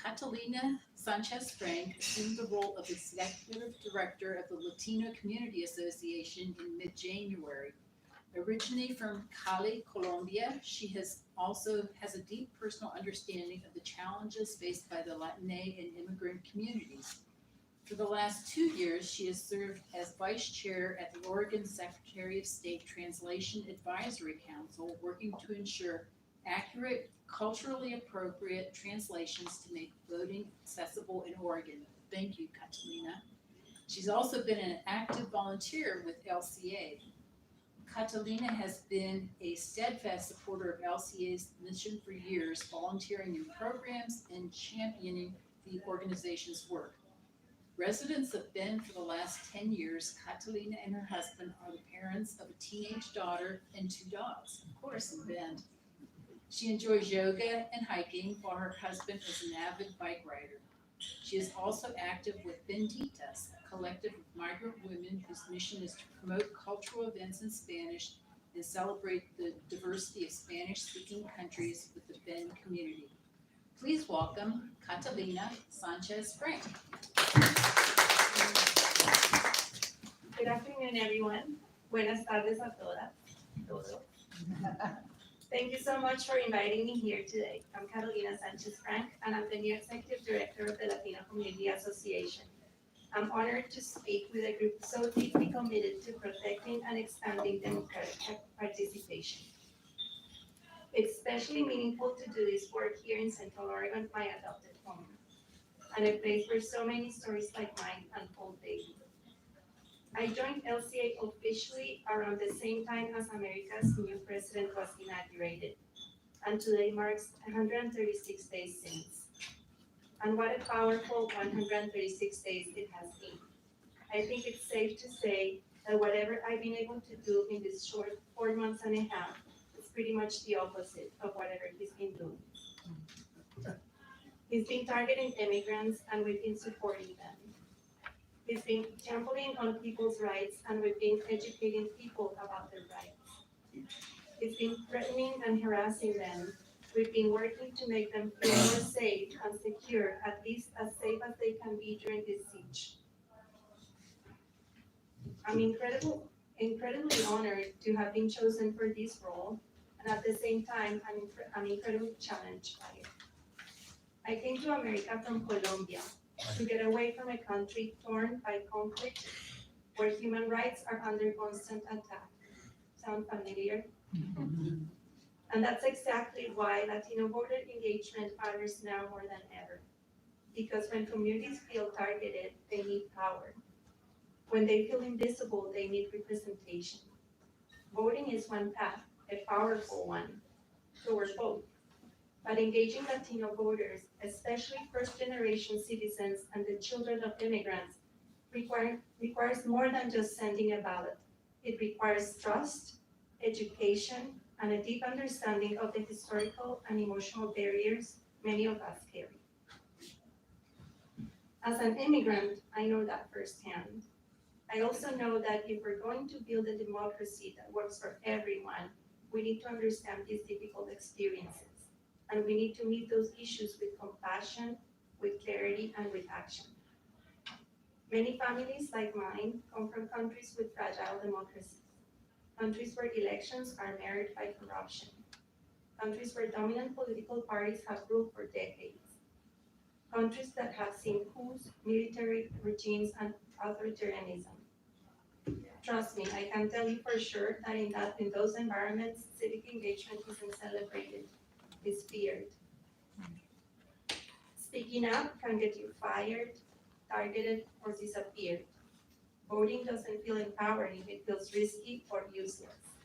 Catalina Sanchez Frank assumed the role of Executive Director of the Latino Community Association in mid-January. Originally from Cali, Colombia, she has a deep personal understanding of the challenges faced by the Latina and immigrant communities. For the last 2 years, she has served as Vice Chair at the Oregon Secretary of State Translation Advisory Council, working to ensure accurate, culturally appropriate translations to make voting accessible in Oregon. Thank you, Catalina. She's also been an active volunteer with LCA. Catalina has been a steadfast supporter of LCA's mission for years, volunteering in programs and championing the organization's work. Residents of Bend for the last 10 years, Catalina and her husband are the parents of a teenage daughter and 2 dogs, of course, in Bend. She enjoys yoga and hiking, while her husband is an avid bike rider. She is also active with Benditas, a collective of migrant women whose mission is to promote cultural events in Spanish and celebrate the diversity of Spanish-speaking countries with the Bend community. Please welcome Catalina Sanchez Frank. Good afternoon, everyone. Buenas tardes a todas. Todos. Thank you so much for inviting me here today. I'm Catalina Sanchez Frank, and I'm the new Executive Director of the Latino Community Association. I'm honored to speak with a group so deeply committed to protecting and expanding democratic participation. It's especially meaningful to do this work here in Central Oregon, my adopted home, and a place where so many stories like mine unfold daily. I joined LCA officially around the same time as America's new president was inaugurated, and today marks 136 days since. And what a powerful 136 days it has been. I think it's safe to say that whatever I've been able to do in this short 4 months and a half is pretty much the opposite of whatever he's been doing. He's been targeting immigrants, and we've been supporting them. He's been trampling on people's rights, and we've been educating people about their rights. He's been threatening and harassing them. We've been working to make them feel more safe and secure, at least as safe as they can be during this siege. I'm incredibly honored to have been chosen for this role, and at the same time, I'm incredibly challenged by it. I came to America from Colombia to get away from a country torn by conflict, where human rights are under constant attack. Sound familiar? And that's exactly why Latino voter engagement matters now more than ever. Because when communities feel targeted, they need power. When they feel invisible, they need representation. Voting is one path, a powerful one, toward both. But engaging Latino voters, especially first-generation citizens and the children of immigrants, requires more than just sending a ballot. It requires trust, education, and a deep understanding of the historical and emotional barriers many of us carry. As an immigrant, I know that firsthand. I also know that if we're going to build a democracy that works for everyone, we need to understand these difficult experiences. And we need to meet those issues with compassion, with clarity, and with action. Many families like mine come from countries with fragile democracies, countries where elections are marred by corruption, countries where dominant political parties have ruled for decades, countries that have seen coups, military regimes, and authoritarianism. Trust me, I can tell you for sure that in those environments, civic engagement isn't celebrated. Is feared. Speaking up can get you fired, targeted, or disappeared. Voting doesn't feel empowering, it feels risky or useless.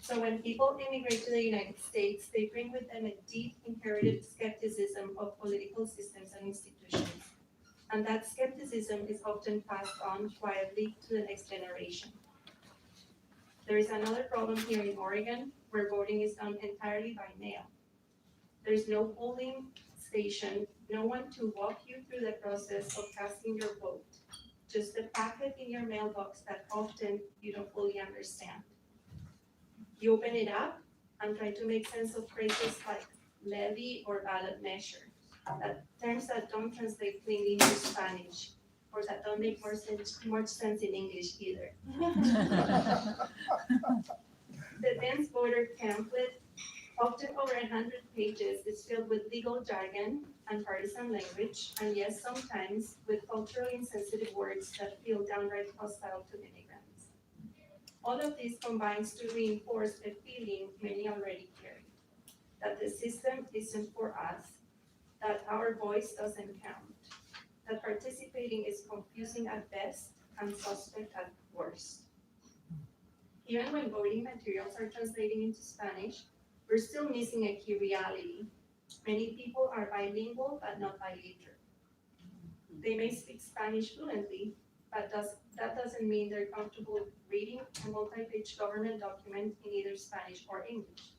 So when people immigrate to the United States, they bring with them a deep inherited skepticism of political systems and institutions. And that skepticism is often passed on quietly to the next generation. There is another problem here in Oregon, where voting is done entirely by mail. There's no polling station, no one to walk you through the process of casting your vote. Just a packet in your mailbox that often you don't fully understand. You open it up and try to make sense of phrases like levy or ballot measure. that terms that don't translate cleanly into Spanish, or that don't make much sense in English either. The dense voter pamphlet, often over 100 pages, is filled with legal jargon and partisan language, and yes, sometimes with culturally insensitive words that feel downright hostile to immigrants. All of this combines to reinforce a feeling many already carry, that the system isn't for us, that our voice doesn't count, that participating is confusing at best and suspect at worst. Even when voting materials are translating into Spanish, we're still missing a key reality. Many people are bilingual but not biliterate. They may speak Spanish fluently, but that doesn't mean they're comfortable reading a multi-page government document in either Spanish or English.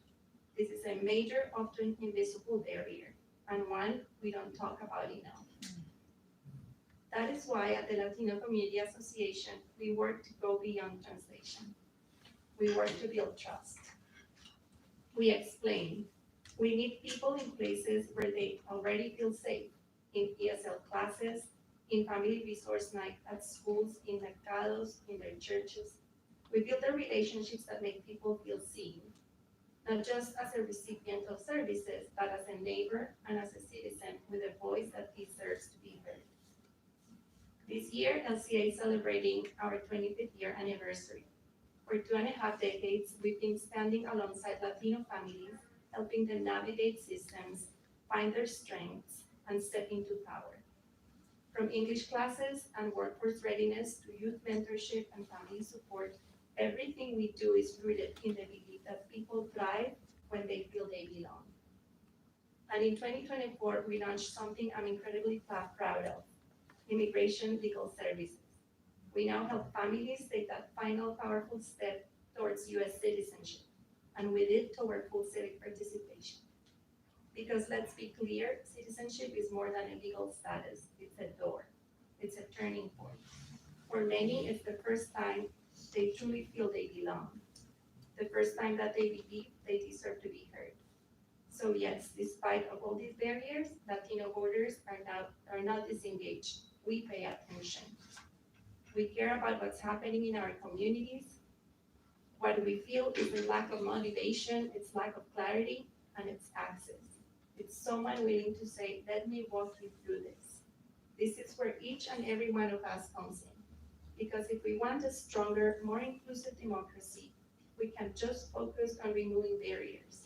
This is a major, often invisible barrier, and one we don't talk about enough. That is why at the Latino Community Association, we work to go beyond translation. We work to build trust. We explain. We meet people in places where they already feel safe, in ESL classes, in family resource night, at schools, in mercados, in their churches. We build the relationships that make people feel seen, not just as a recipient of services, but as a neighbor and as a citizen with a voice that deserves to be heard. This year, LCA is celebrating our 25th year anniversary. For 2.5 decades, we've been standing alongside Latino families, helping them navigate systems, find their strengths, and step into power. From English classes and workforce readiness to youth mentorship and family support, everything we do is rooted in the belief that people thrive when they feel they belong. And in 2024, we launched something I'm incredibly proud of, Immigration Legal Services. We now help families take that final powerful step towards US citizenship, and with it toward full civic participation. Because let's be clear, citizenship is more than a legal status, it's a door, it's a turning point. For many, it's the first time they truly feel they belong, the first time that they believe they deserve to be heard. So yes, despite of all these barriers, Latino voters are not disengaged. We pay attention. We care about what's happening in our communities. What we feel is a lack of motivation, it's lack of clarity, and it's access. It's someone willing to say, let me walk you through this. This is where each and every one of us comes in. Because if we want a stronger, more inclusive democracy, we can't just focus on removing barriers.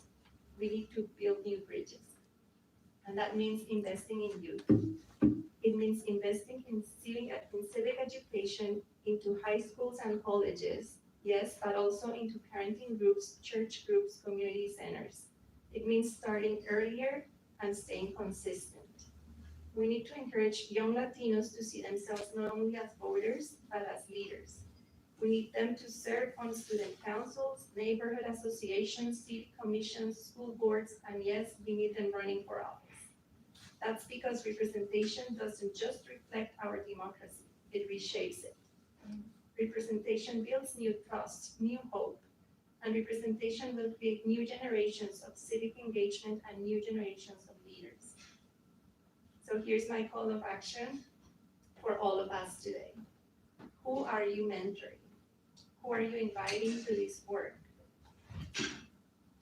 We need to build new bridges. And that means investing in youth. It means investing in civic education into high schools and colleges, yes, but also into parenting groups, church groups, community centers. It means starting earlier and staying consistent. We need to encourage young Latinos to see themselves not only as voters, but as leaders. We need them to serve on student councils, neighborhood associations, city commissions, school boards, and yes, we need them running for office. That's because representation doesn't just reflect our democracy, it reshapes it. Representation builds new trust, new hope, and representation will create new generations of civic engagement and new generations of leaders. So here's my call of action for all of us today. Who are you mentoring? Who are you inviting to this work?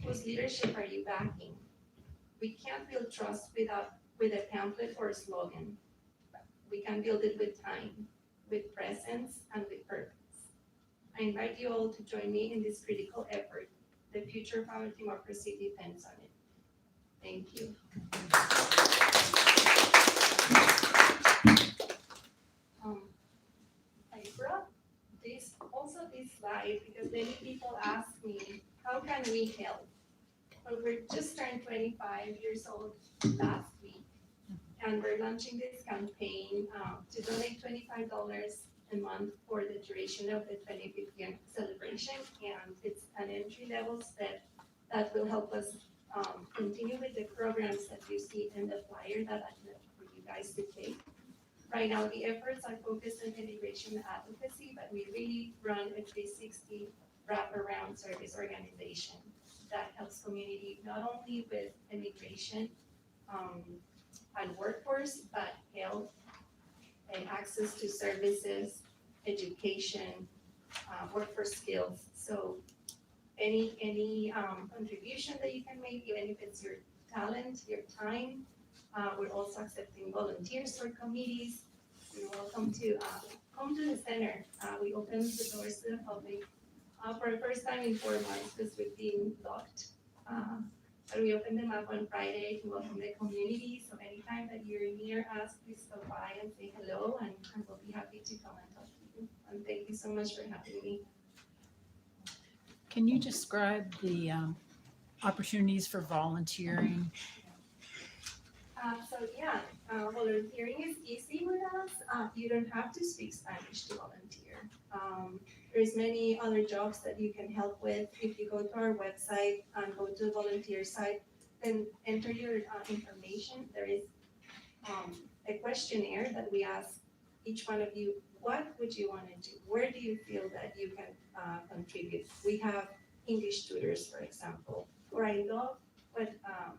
Whose leadership are you backing? We can't build trust with a pamphlet or a slogan. We can build it with time, with presence, and with purpose. I invite you all to join me in this critical effort. The future of our democracy depends on it. Thank you. I brought this slide because many people ask me, how can we help? Well, we're just turned 25 years old last week, and we're launching this campaign to donate $25 a month for the duration of the 25th year celebration, and it's an entry-level step that will help us continue with the programs that you see in the flyer that I left for you guys to take. Right now, the efforts are focused on immigration advocacy, but we really run a 360 wraparound service organization that helps community not only with immigration and workforce, but health and access to services, education, workforce skills. So any contribution that you can make, even if it's your talent, your time. We're also accepting volunteers for committees. You're welcome to come to the center. We open the doors to the public for the first time in 4 months because we've been locked. But we open them up on Friday to welcome the community. So anytime that you're near us, please stop by and say hello, and we'll be happy to come and talk to you. And thank you so much for having me. Can you describe the opportunities for volunteering? Volunteering is easy with us. You don't have to speak Spanish to volunteer. There's many other jobs that you can help with. If you go to our website and go to the volunteer site, then enter your information. There is a questionnaire that we ask each one of you, what would you want to do? Where do you feel that you can contribute? We have English tutors, for example, or I love what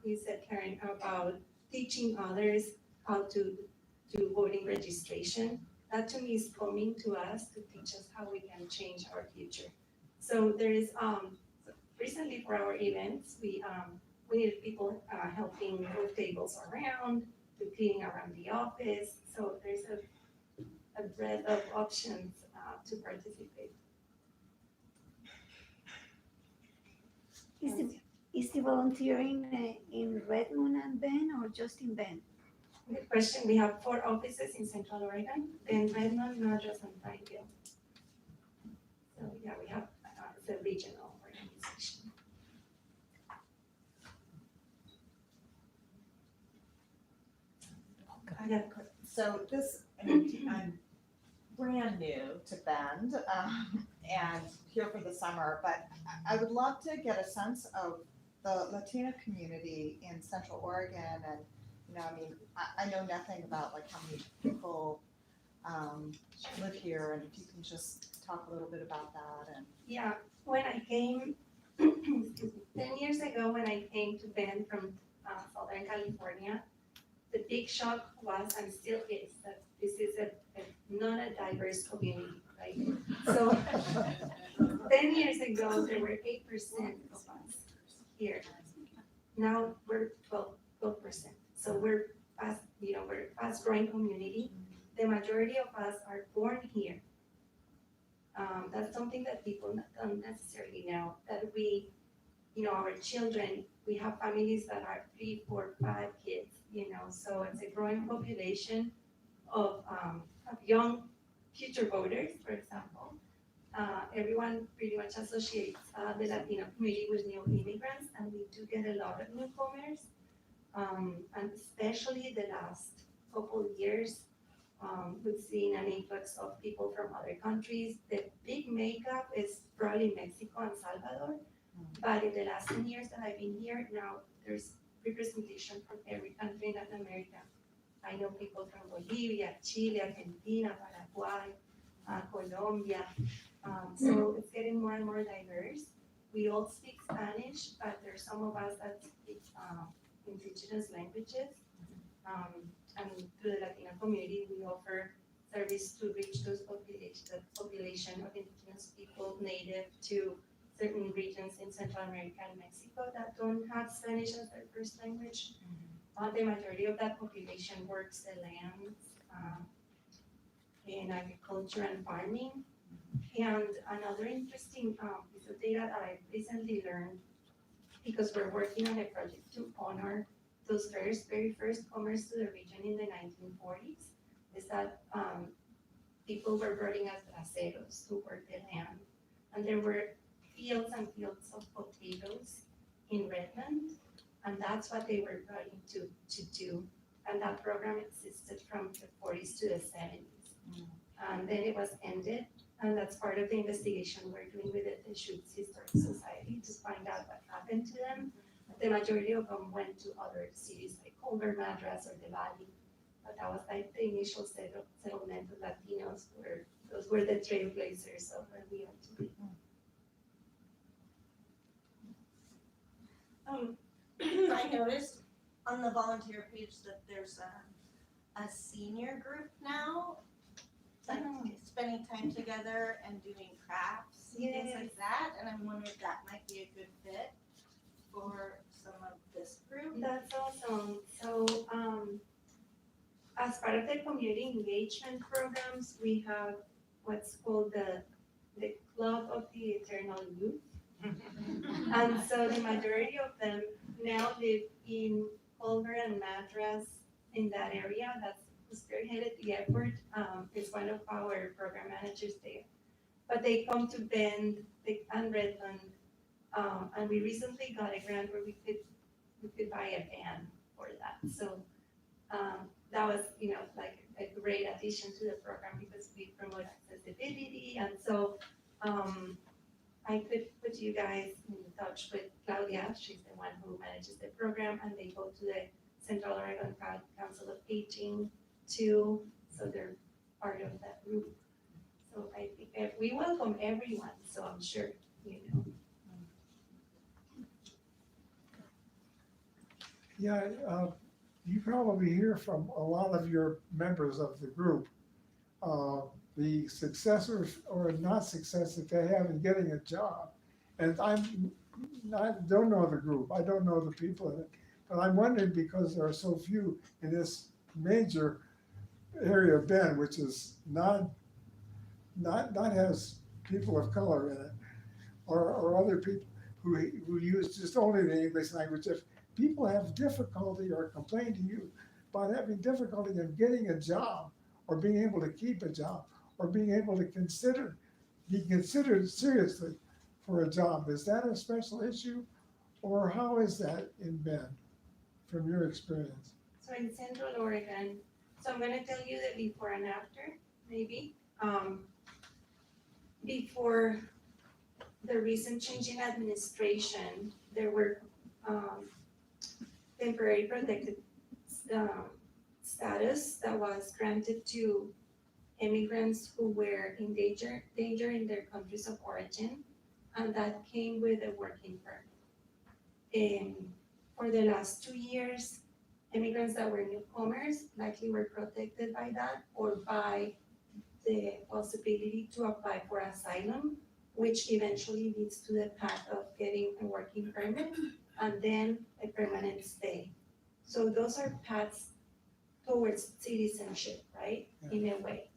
you said, Karen, about teaching others how to do voting registration. That to me is coming to us to teach us how we can change our future. So there is recently for our events, we needed people helping move tables around, to cleaning around the office. So there's a breadth of options to participate. Is the volunteering in Redmond and Bend or just in Bend? Good question. We have 4 offices in Central Oregon, then Redmond, Madras, and Pineville. So yeah, we have the regional organization. I got a quick, so this, I'm brand new to Bend, and here for the summer, but I would love to get a sense of the Latino community in Central Oregon, and, I know nothing about like how many people, live here, and if you can just talk a little bit about that and. Yeah, when I came, 10 years ago, when I came to Bend from Southern California, the big shock was, and still is, that this is not a diverse community, right? So 10 years ago, there were 8% of us here. Now we're 12%. So we're we're a fast growing community. The majority of us are born here. That's something that people don't necessarily know, that we, our children, we have families that are 3, 4, 5 kids, so it's a growing population of young future voters, for example. Everyone pretty much associates the Latino community with new immigrants, and we do get a lot of newcomers, and especially the last couple years, we've seen an influx of people from other countries. The big makeup is probably Mexico and Salvador, but in the last 10 years that I've been here, now there's representation from every country in Latin America. I know people from Bolivia, Chile, Argentina, Paraguay, Colombia. So it's getting more and more diverse. We all speak Spanish, but there's some of us that speak indigenous languages. And through the Latino community, we offer service to reach those population of indigenous people native to certain regions in Central America and Mexico that don't have Spanish as their first language. The majority of that population works the lands in agriculture and farming. And another interesting piece of data that I recently learned, because we're working on a project to honor those very first comers to the region in the 1940s, is that people were voting as braceros who worked the land. And there were fields and fields of potatoes in Redmond, and that's what they were brought in to do. And that program existed from the 40s to the 70s. And then it was ended, and that's part of the investigation we're doing with the Deschutes Historic Society to find out what happened to them. The majority of them went to other cities like Culver, Madras, or the Valley. But that was like the initial settlement of Latinos, where those were the trailblazers of where we are today. I noticed on the volunteer page that there's a senior group now, like spending time together and doing crafts and things Yes. like that, and I'm wondering if that might be a good fit for some of this group. That's awesome. So, as part of the community engagement programs, we have what's called the Club of the Eternal Youth. And so the majority of them now live in Culver and Madras in that area. That's who spearheaded the effort. Is one of our program managers there. But they come to Bend and Redmond, and we recently got a grant where we could buy a van for that. So that was, like a great addition to the program because we promote accessibility. And so I could put you guys in touch with Claudia. She's the one who manages the program, and they go to the Central Oregon Council of Aging too. So they're part of that group. So I think we welcome everyone. So I'm sure, Yeah, you probably hear from a lot of your members of the group, the successors or not success that they have in getting a job. And I don't know the group, I don't know the people in it, but I'm wondering because there are so few in this major area of Bend, which is not has people of color in it, or other people who use just only the English language. If people have difficulty or complain to you about having difficulty in getting a job or being able to keep a job or being able to be considered seriously for a job, is that a special issue? Or how is that in Bend from your experience? so in Central Oregon, so I'm gonna tell you the before and after, maybe. Before the recent change in administration, there were temporary protected status that was granted to immigrants who were in danger in their countries of origin, and that came with a working permit. For the last 2 years, immigrants that were newcomers likely were protected by that or by the possibility to apply for asylum, which eventually leads to the path of getting a working permit and then a permanent stay. So those are paths towards citizenship, right? In a way.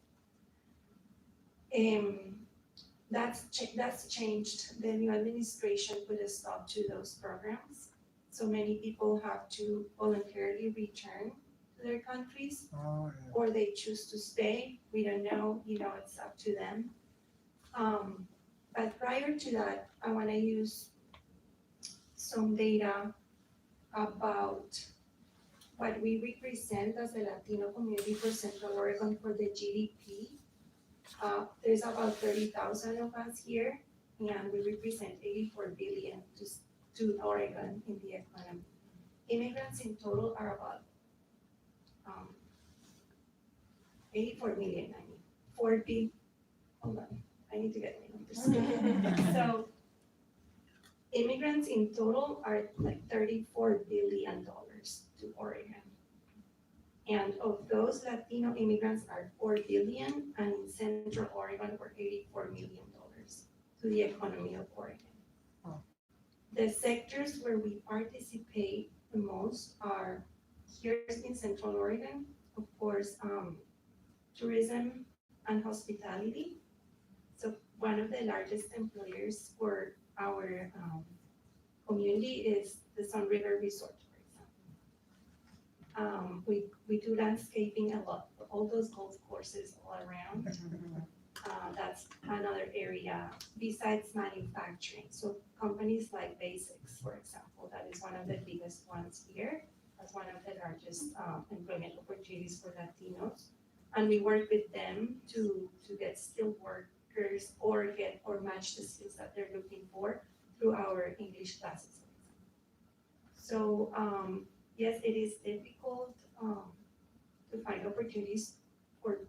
That's changed. The new administration put a stop to those programs. So many people have to voluntarily return to their countries, Oh, yeah. or they choose to stay. We don't know, it's up to them. But prior to that, I want to use some data about what we represent as a Latino community for Central Oregon for the GDP. There's about 30,000 of us here, and we represent 84 billion to Oregon in the economy. Immigrants in total are about 84 million, 40, hold on, I need to get my numbers. So immigrants in total are like $34 billion to Oregon. And of those, Latino immigrants are 4 billion, and in Central Oregon, we're $84 million to the economy of Oregon. Wow. The sectors where we participate the most are here in Central Oregon, of course, tourism and hospitality. So one of the largest employers for our community is the Sun River Resort, for example. We do landscaping a lot, all those golf courses all around. That's another area besides manufacturing. So companies like Basics, for example, that is one of the biggest ones here. That's one of the largest employment opportunities for Latinos. And we work with them to get skilled workers or match the skills that they're looking for through our English classes. So yes, it is difficult to find opportunities for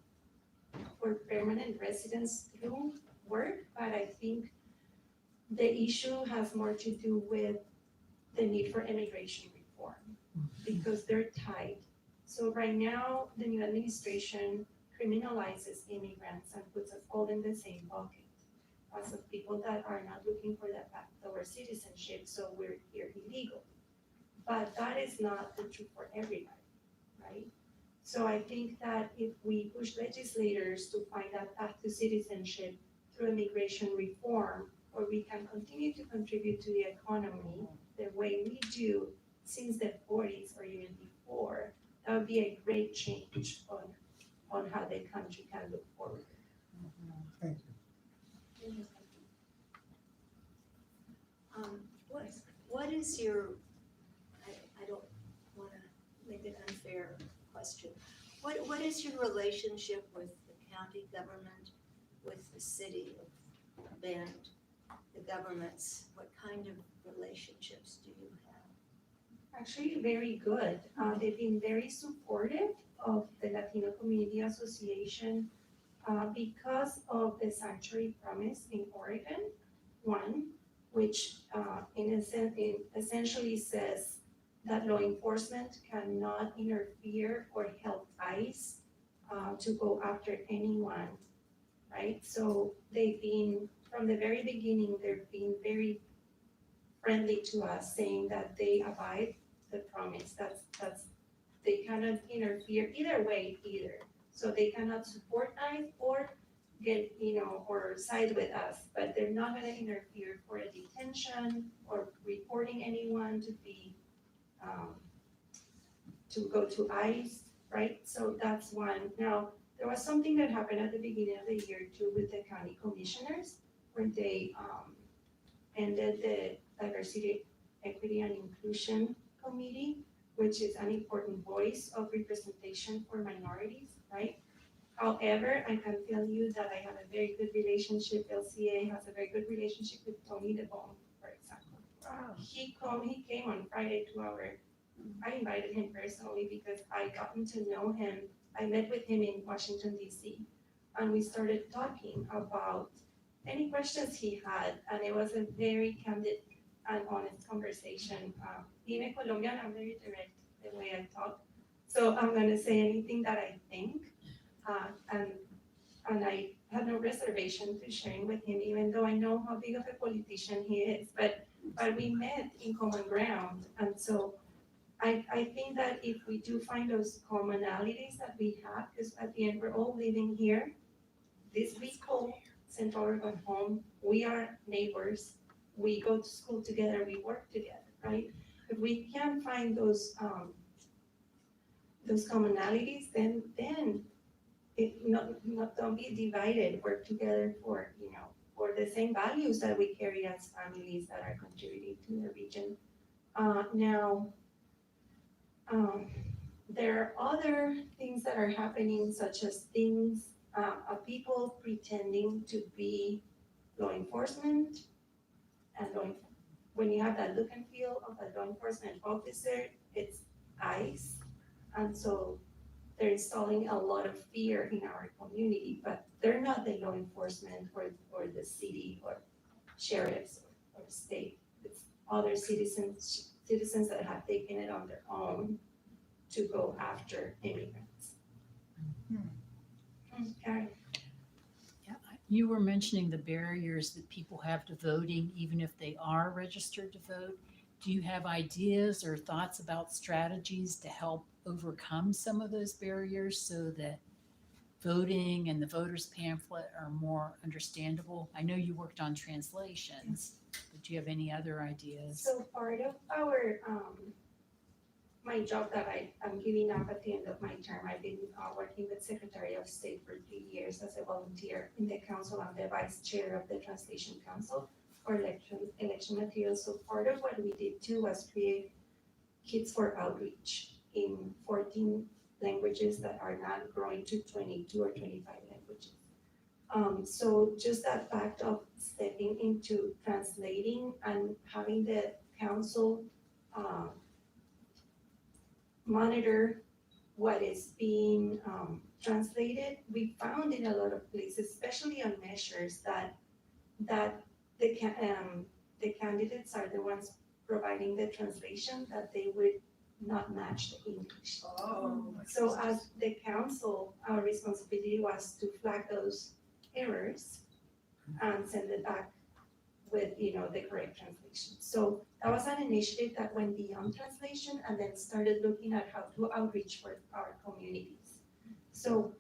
permanent residents through work, but I think the issue has more to do with the need for immigration reform. because they're tied. So right now, the new administration criminalizes immigrants and puts us all in the same bucket as of people that are not looking for that path towards citizenship, so we're here illegal. But that is not the truth for everybody, right? So I think that if we push legislators to find that path to citizenship through immigration reform, where we can continue to contribute to the economy the way we do since the 40s or even before, that would be a great change on how the country can look forward. Thank you. What is your, I don't wanna make an unfair question. What is your relationship with the county government, with the city of Bend, the governments? What kind of relationships do you have? Actually, very good. They've been very supportive of the Latino Community Association because of the sanctuary promise in Oregon, one, which essentially says that law enforcement cannot interfere or help ICE to go after anyone, right? So they've been, from the very beginning, they've been very friendly to us, saying that they abide the promise. That's they cannot interfere either way either. So they cannot support ICE or get, or side with us, but they're not gonna interfere for a detention or reporting anyone to be, to go to ICE, right? So that's one. Now, there was something that happened at the beginning of the year too with the county commissioners, where they ended the Diversity, Equity and Inclusion Committee, which is an important voice of representation for minorities, right? However, I can tell you that I have a very good relationship, LCA has a very good relationship with Tony DeBone, for example. Wow. He came on Friday to I invited him personally because I gotten to know him. I met with him in Washington DC, and we started talking about any questions he had, and it was a very candid and honest conversation. Being a Colombian, I'm very direct the way I talk, so I'm gonna say anything that I think, and I have no reservation to sharing with him, even though I know how big of a politician he is. But we met in common ground, and so I think that if we do find those commonalities that we have, because at the end we're all living here, this we call Central Oregon home. We are neighbors. We go to school together. We work together, right? If we can find those commonalities, then don't be divided. Work together for for the same values that we carry as families that are contributing to the region. Now, there are other things that are happening, such as things of people pretending to be law enforcement, and when you have that look and feel of a law enforcement officer, it's ICE, and so they're installing a lot of fear in our community, but they're not the law enforcement or the city or sheriffs or state. It's other citizens that have taken it on their own to go after immigrants. Karen? Yeah, you were mentioning the barriers that people have to voting, even if they are registered to vote. Do you have ideas or thoughts about strategies to help overcome some of those barriers so that voting and the voter's pamphlet are more understandable? I know you worked on translations, but do you have any other ideas? So part of our, my job that I'm giving up at the end of my term, I've been working with Secretary of State for 3 years as a volunteer in the council. I'm the vice chair of the Translation Council for election materials. So part of what we did too was create kits for outreach in 14 languages that are now growing to 22 or 25 languages. So just that fact of stepping into translating and having the council monitor what is being translated, we found in a lot of places, especially on measures, that the candidates are the ones providing the translation, that they would not match the English. Oh. So as the council, our responsibility was to flag those errors and send it back with, the correct translation. So that was an initiative that went beyond translation and then started looking at how to outreach for our communities. So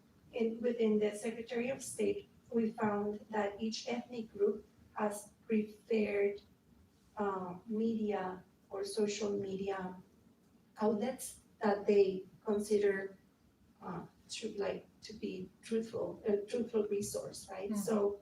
within the Secretary of State, we found that each ethnic group has preferred media or social media outlets that they consider to be a truthful resource, right? So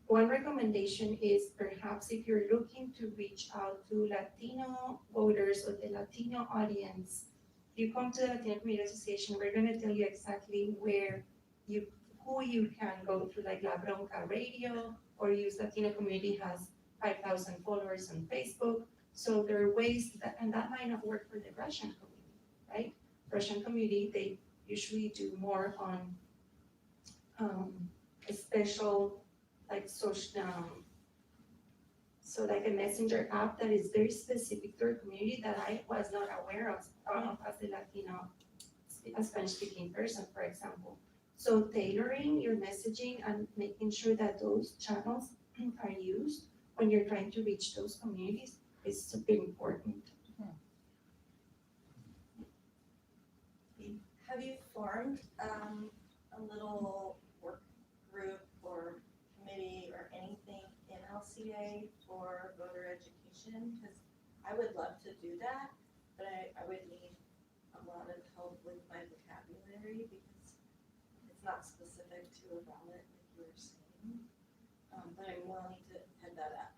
one recommendation is perhaps if you're looking to reach out to Latino voters or the Latino audience, if you come to the Latino Community Association, we're gonna tell you exactly who you can go to, like La Bronca Radio, or use Latino Community has 5,000 followers on Facebook. So there are ways and that might not work for the Russian community, right? Russian community, they usually do more on a special like social, so like a messenger app that is very specific to our community that I was not aware of as a Latino, a Spanish speaking person, for example. So tailoring your messaging and making sure that those channels are used when you're trying to reach those communities is super important. Have you formed a little work group or committee or anything in LCA for voter education? Because I would love to do that, but I would need a lot of help with my vocabulary because it's not specific to a ballot like you were saying. But I'm willing to head that up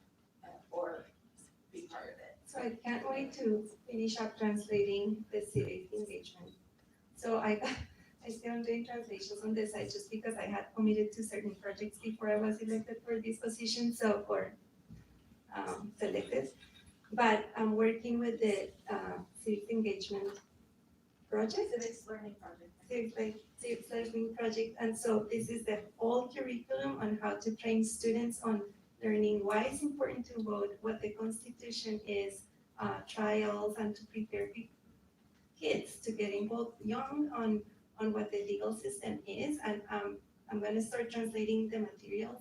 or be part of it. So I can't wait to finish up translating the civic engagement. So I still am doing translations on this side just because I had committed to certain projects before I was elected for this position, selected. But I'm working with the civic engagement project. Civics learning project. Civics learning project, and so this is the whole curriculum on how to train students on learning why it's important to vote, what the Constitution is, trials, and to prepare kids to get involved young on what the legal system is. And I'm gonna start translating the materials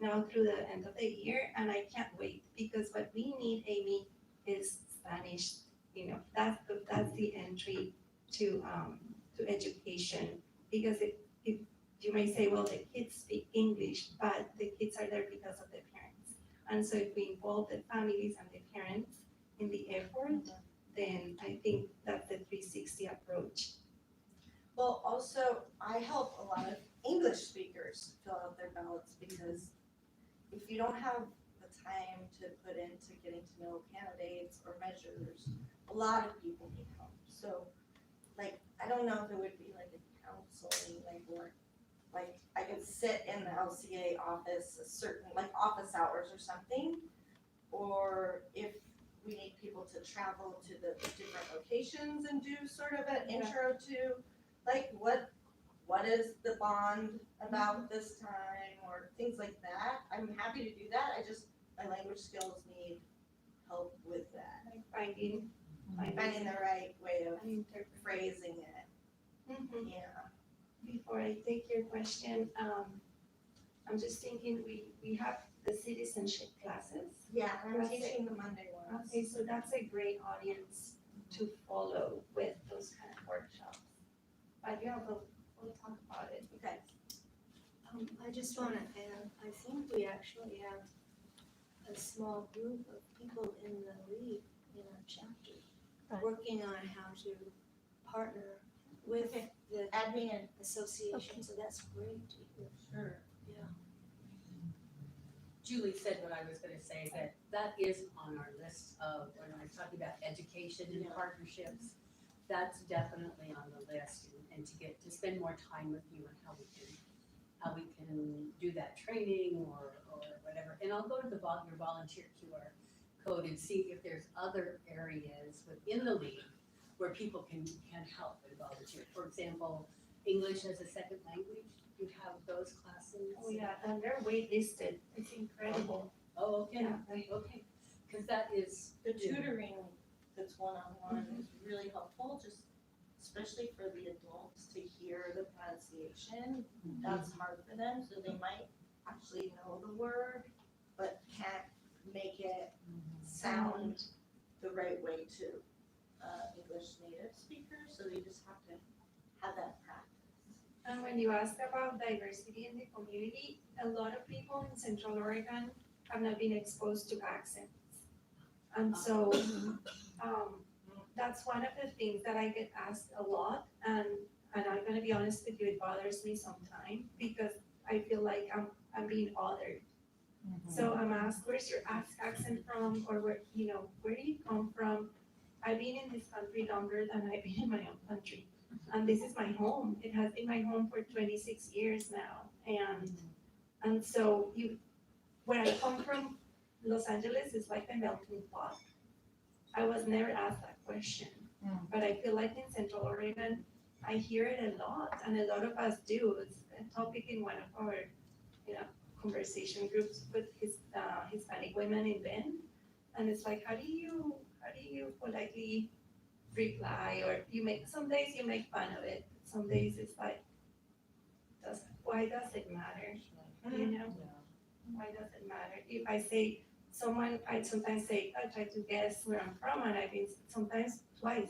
now through the end of the year, and I can't wait because what we need, Amy, is Spanish. That's the entry to education. Because if you may say, well, the kids speak English, but the kids are there because of the parents. And so if we involve the families and the parents in the effort, then I think that's the 360 approach. Well, also, I help a lot of English speakers fill out their ballots because if you don't have the time to put into getting to know candidates or measures, a lot of people need help. So, like, I don't know if it would be like a counseling, like I could sit in the LCA office, a certain, like office hours or something, or if we need people to travel to the different locations and do sort of an intro to, like, what is the bond about this time, or things like that. I'm happy to do that, my language skills need help with that. Like finding Finding the right way of an interpreter. phrasing it, Mhm. yeah. Before I take your question, I'm just thinking we have the citizenship classes. Yeah, I'm That's teaching the Monday ones. Okay, so that's a great audience to follow with those kind of workshops. But yeah, we'll talk about it. Okay. I just wanna add, I think we actually have a small group of people in the league, in our chapter, Right. working on how to partner with Okay. the Add me in. association, so that's great to hear. Sure. Julie said what I was gonna say, that is on our list of, when I was talking about education and partnerships, that's definitely on the list, and to spend more time with you and how we can do that training or whatever. And I'll go to your volunteer QR code and see if there's other areas within the league where people can help and volunteer. For example, English as a second language, you have those classes? Oh yeah, and they're waitlisted. It's incredible. Oh, okay, Yeah, right. okay, because that is. The tutoring that's one-on-one is really helpful, just especially for the adults to hear the pronunciation. That's hard for them, so they might actually know the word, but can't make it sound the right way to English native speakers, so they just have to have that practice. And when you ask about diversity in the community, a lot of people in Central Oregon have not been exposed to accents. And so, that's one of the things that I get asked a lot, and I'm gonna be honest with you, it bothers me sometimes, because I feel like I'm being othered. So I'm asked, where's your accent from, or where do you come from? I've been in this country longer than I've been in my own country. And this is my home. It has been my home for 26 years now. And so where I come from, Los Angeles is like a melting pot. I was never asked that question. But I feel like in Central Oregon, I hear it a lot, and a lot of us do. It's a topic in one of our, conversation groups with Hispanic women in Bend. And it's like, how do you politely reply, or some days you make fun of it, some days it's like, why does it matter? Why does it matter? If I say I sometimes say, I try to guess where I'm from, and I've been sometimes twice.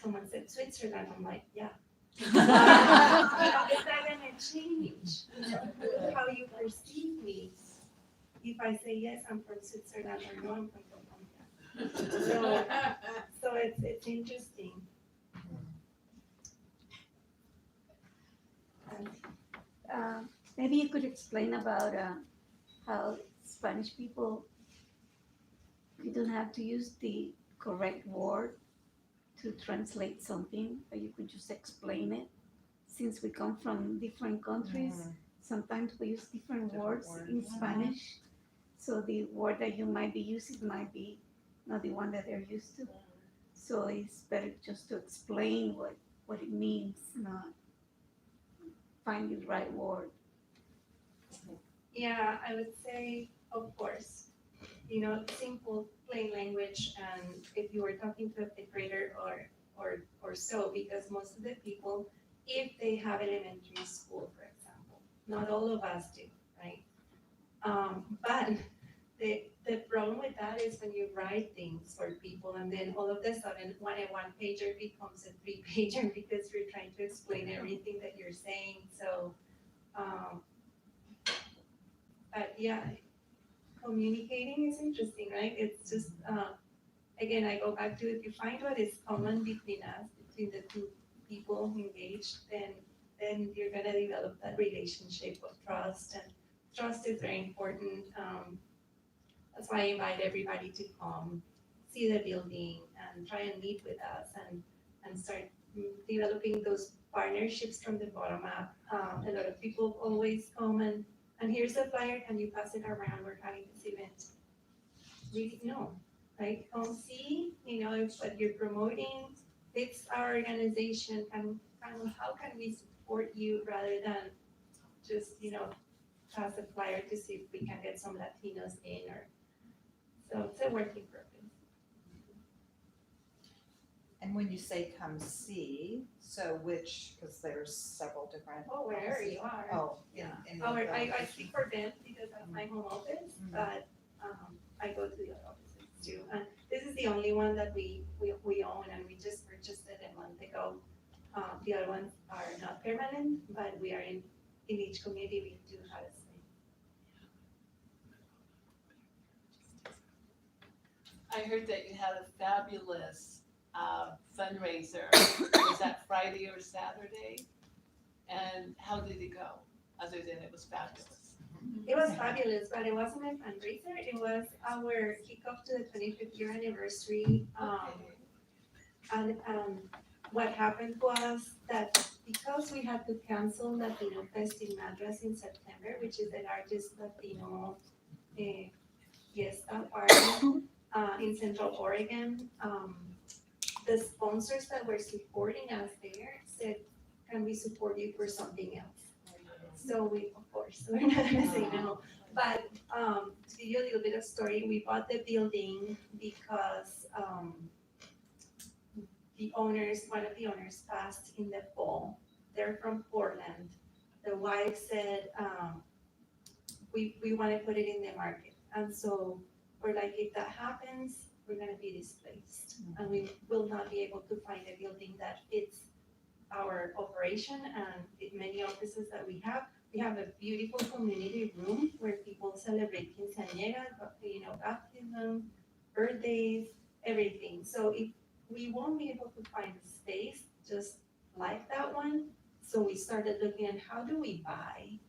Someone said Switzerland, I'm like, yeah. Is that gonna change how you perceive me? If I say yes, I'm from Switzerland, or no, I'm from Colombia. So it's interesting. Maybe you could explain about how Spanish people, you don't have to use the correct word to translate something, but you could just explain it. Since we come from different countries, sometimes we use different words in Spanish. So the word that you might be using might be not the one that they're used to. So it's better just to explain what it means, not find the right word. Yeah, I would say, of course, simple, plain language, and if you were talking to a fifth grader or so, because most of the people, if they have elementary school, for example, not all of us do, right? But the problem with that is when you write things for people, and then all of a sudden, one pager becomes a 3-pager because you're trying to explain everything that you're saying. So, but yeah, communicating is interesting, right? It's just, again, I go back to, if you find what is common between us, between the two people engaged, then you're gonna develop that relationship of trust, and trust is very important. That's why I invite everybody to come, see the building, and try and meet with us, and start developing those partnerships from the bottom up. A lot of people always come and here's a flyer, can you pass it around, we're having this event. Really, no, right? Come see, if what you're promoting fits our organization, and how can we support you, rather than just, pass a flyer to see if we can get some Latinos in, so it's a work in progress. And when you say come see, so because there's several different. Oh, wherever you are. Oh, in the I speak for Ben because that's my home office, but I go to the other offices too. And this is the only one that we own, and we just purchased it a month ago. The other ones are not permanent, but we are in each community, we do have a space. I heard that you had a fabulous fundraiser. Was that Friday or Saturday? And how did it go? Other than it was fabulous. It was fabulous, but it wasn't a fundraiser. It was our kickoff to the 25th year anniversary. And what happened was that because we had to cancel Latino Fest in Madras in September, which is the largest Latino fiesta party in Central Oregon, the sponsors that were supporting us there said, can we support you for something else? So of course, we're not gonna say no. But to give you a little bit of story, we bought the building because one of the owners passed in the fall. They're from Portland. The wife said, we wanna put it in the market. And so we're like, if that happens, we're gonna be displaced. And we will not be able to find a building that fits our operation and the many offices that we have. We have a beautiful community room where people celebrate quinceañeras, baptism, birthdays, everything. So if we won't be able to find a space just like that one, so we started looking at how do we buy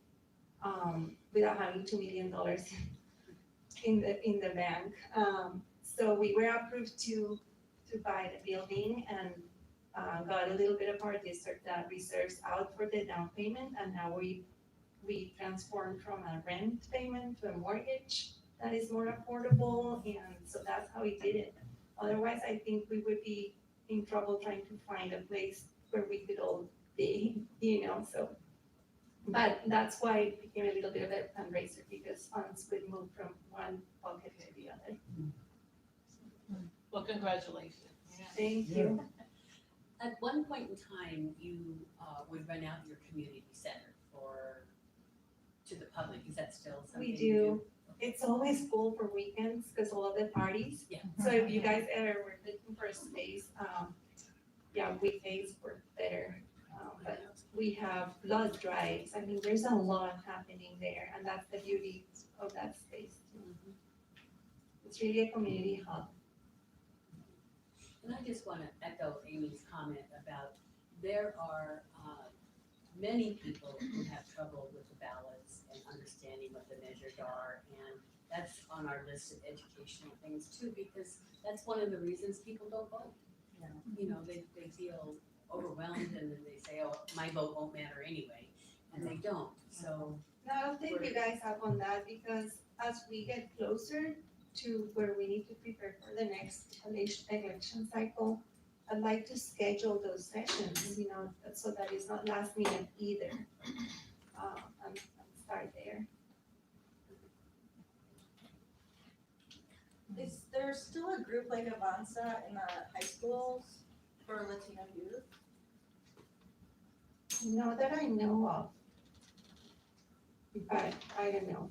without having $2 million in the bank. So we were approved to buy the building and got a little bit of our district reserves out for the down payment, and now we transformed from a rent payment to a mortgage that is more affordable, and so that's how we did it. Otherwise, I think we would be in trouble trying to find a place where we could all be, so. But that's why it became a little bit of a fundraiser, because funds would move from one pocket to the other. Well, congratulations. Thank you. At one point in time, you would rent out your community center to the public. Is that still something We you do. It's always full for weekends because all of the parties. Yeah. So if you guys ever were looking for a space, weekdays were better. But we have blood drives. I mean, there's a lot happening there, and that's the beauty of that space. It's really a community hub. And I just want to echo Amy's comment about there are many people who have trouble with the ballots and understanding what the measures are. And that's on our list of educational things too, because that's one of the reasons people don't vote. They feel overwhelmed and then they say, oh, my vote won't matter anyway, and they don't, so. No, I'll take you guys up on that, because as we get closer to where we need to prepare for the next election cycle, I'd like to schedule those sessions, so that it's not last minute either. And start there. Is there still a group like Avanza in the high schools for Latino youth? Not that I know of. But I don't know.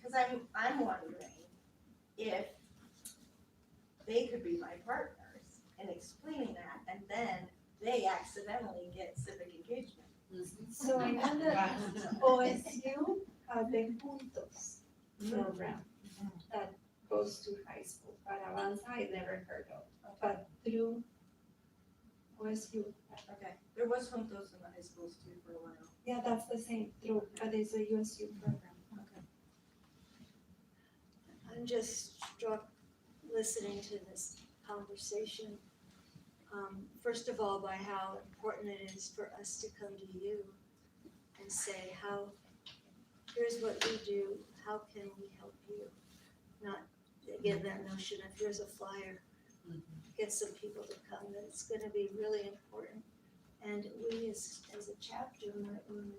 Cause I'm wondering if they could be my partners in explaining that, and then they accidentally get civic engagement. So I know that OSU has the Juntos program that goes to high school, but Avanza I never heard of. But through OSU, Okay, there was Juntos in the high schools too for a while. yeah, that's the same through, but it's a USU program. I'm just struck listening to this conversation. First of all, by how important it is for us to come to you and say here's what we do, how can we help you? Not, again, that notion of here's a flyer, get some people to come, that's gonna be really important. And we as a chapter might wanna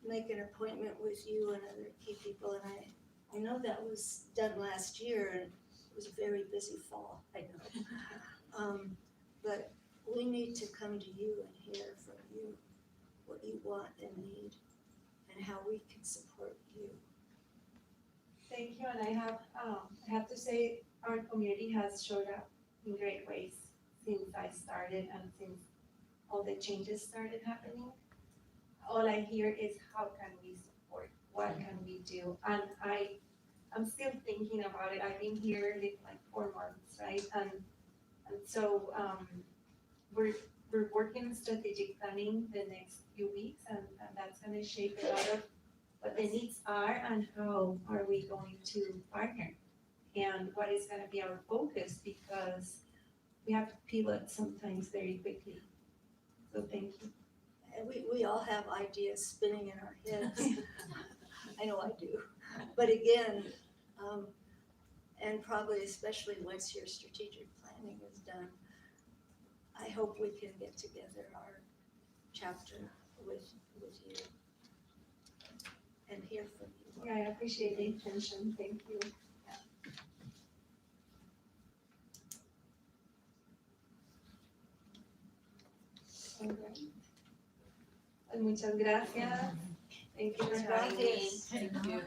make an appointment with you and other key people, and I know that was done last year, and it was a very busy fall, I know. But we need to come to you and hear from you what you want and need, and how we can support you. Thank you, and I have to say, our community has showed up in great ways since I started and since all the changes started happening. All I hear is how can we support, what can we do, and I'm still thinking about it. I've been here like 4 months, right? And so we're working on strategic planning the next few weeks, and that's gonna shape a lot of what the needs are and how are we going to partner and what is gonna be our focus, because we have to pivot sometimes very quickly. So thank you. And we all have ideas spinning in our heads. I know I do. But again, and probably especially once your strategic planning is done, I hope we can get together our chapter with you and hear from you. Yeah, I appreciate the intention. Thank you. Alright. Pues muchas gracias. Thank you for having me. Gracias. Thank you.